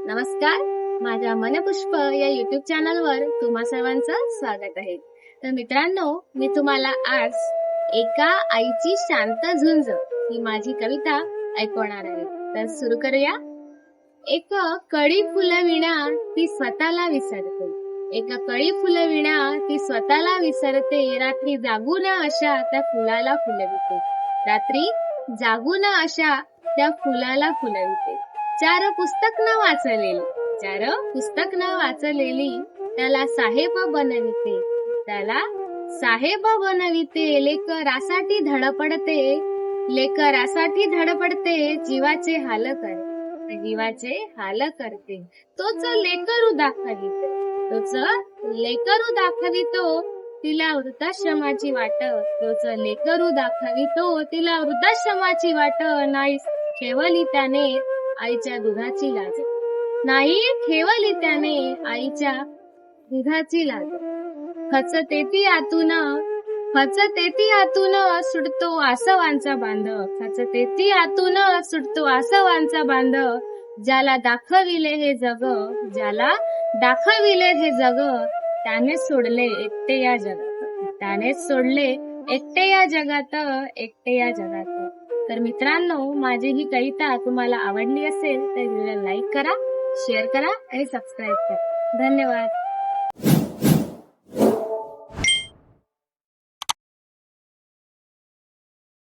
नमस्कार, माझ्या मनपुष्प या युट्यूब चॅनलवर तुम्हा सर्वांचं स्वागत आहे. तर मित्रांनो, मी तुम्हाला आज एका आईची शांत झुंज ही माझी कविता ऐकवणार आहे. तर सुरू करूया. एक कळी फुलविणा ती स्वतःला विसरते, एक कळी फुलविणा ती स्वतःला विसरते, रात्री जागून अशा त्या फुलाला फुलविते, रात्री जागून अशा त्या फुलाला फुलविते. चार पुस्तक न वाचलेली त्याला साहेब बनविते, त्याला साहेब बनविते. लेकरासाठी धडपडते, जीवाचे हाल करते. तोच लेकरू दाखवितो तिला वृद्धाश्रमाची वाट, नाही ठेवली त्याने आईच्या दुधाची लाज, खचतेती आतून सुटतो आसवांचा बांध, ज्याला दाखविले हे जग, त्याने सोडले एकटे या जगात. तर मित्रांनो, माझी ही कविता तुम्हाला आवडली असेल तर व्हिडिओला लाईक करा, शेअर करा आणि सबस्क्राईब करा. धन्यवाद.